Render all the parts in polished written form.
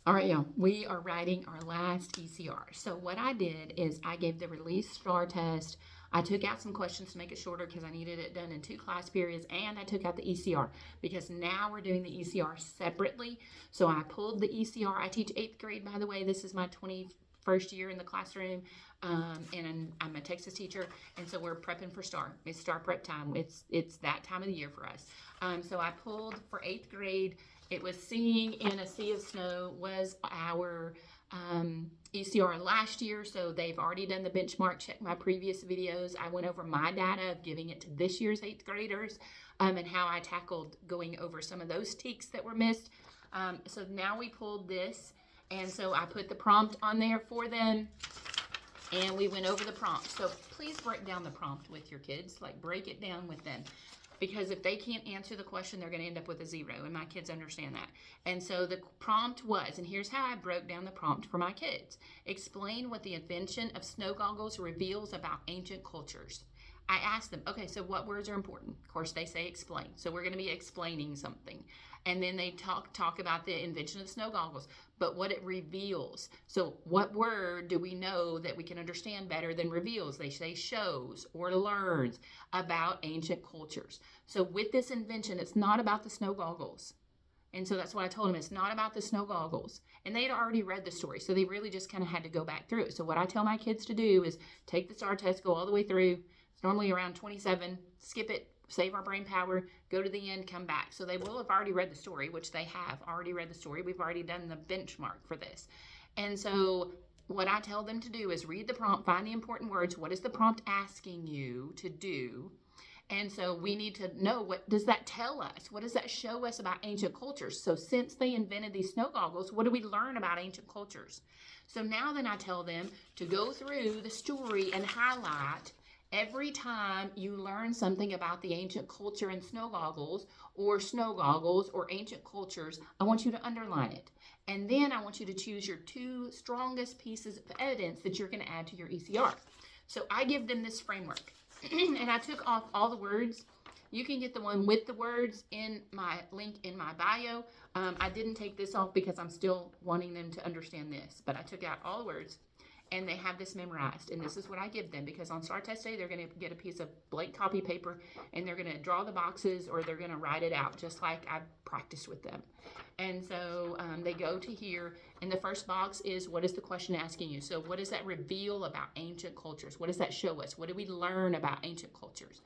All right, y'all, we are writing our last ECR. So what I did is I gave the release STAAR test. I took out some questions to make it shorter because I needed it done in 2 class periods, and I took out the ECR because now we're doing the ECR separately. So I pulled the ECR. I teach 8th grade, by the way. This is my 21st year in the classroom, and I'm a Texas teacher, and so we're prepping for STAAR. It's STAAR prep time. It's that time of the year for us. So I pulled for 8th grade. It was Seeing in a Sea of Snow was our ECR last year, so they've already done the benchmark. Check my previous videos. I went over my data of giving it to this year's 8th graders and how I tackled going over some of those teaks that were missed. So now we pulled this, and so I put the prompt on there for them, and we went over the prompt. So please break down the prompt with your kids, like break it down with them. Because if they can't answer the question, they're going to end up with a 0, and my kids understand that. And so the prompt was, and here's how I broke down the prompt for my kids. Explain what the invention of snow goggles reveals about ancient cultures. I asked them, okay, so what words are important? Of course, they say explain. So we're going to be explaining something. And then they talk about the invention of snow goggles, but what it reveals. So what word do we know that we can understand better than reveals? They say shows or learns about ancient cultures. So with this invention, it's not about the snow goggles. And so that's what I told them. It's not about the snow goggles. And they had already read the story, so they really just kind of had to go back through it. So what I tell my kids to do is take the STAAR test, go all the way through. It's normally around 27, skip it, save our brain power, go to the end, come back. So they will have already read the story, which they have already read the story. We've already done the benchmark for this. And so what I tell them to do is read the prompt, find the important words. What is the prompt asking you to do? And so we need to know, what does that tell us? What does that show us about ancient cultures? So since they invented these snow goggles, what do we learn about ancient cultures? So now then I tell them to go through the story and highlight every time you learn something about the ancient culture in snow goggles or ancient cultures. I want you to underline it. And then I want you to choose your 2 strongest pieces of evidence that you're going to add to your ECR. So I give them this framework. And I took off all the words. You can get the one with the words in my link in my bio. I didn't take this off because I'm still wanting them to understand this, but I took out all the words, and they have this memorized. And this is what I give them, because on STAAR test day, they're going to get a piece of blank copy paper, and they're going to draw the boxes, or they're going to write it out just like I practiced with them. And so they go to here, and the first box is, what is the question asking you? So what does that reveal about ancient cultures? What does that show us? What do we learn about ancient cultures?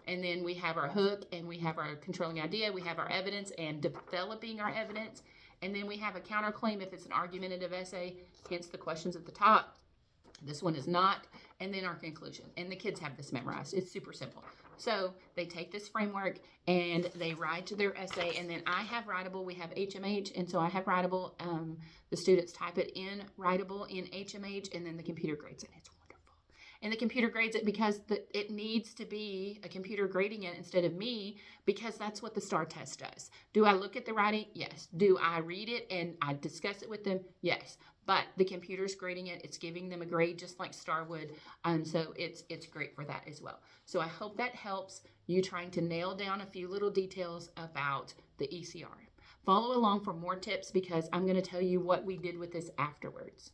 And then we have our hook, and we have our controlling idea, we have our evidence and developing our evidence, and then we have a counterclaim if it's an argumentative essay, hence the questions at the top. This one is not. And then our conclusion. And the kids have this memorized. It's super simple. So they take this framework and they write to their essay. And then I have Writable. We have HMH. And so I have Writable. The students type it in Writable in HMH, and then the computer grades it. It's wonderful. And the computer grades it because it needs to be a computer grading it instead of me, because that's what the STAAR test does. Do I look at the writing? Yes. Do I read it and I discuss it with them? Yes. But the computer's grading it. It's giving them a grade just like STAAR would. So it's great for that as well. So I hope that helps you trying to nail down a few little details about the ECR. Follow along for more tips, because I'm going to tell you what we did with this afterwards.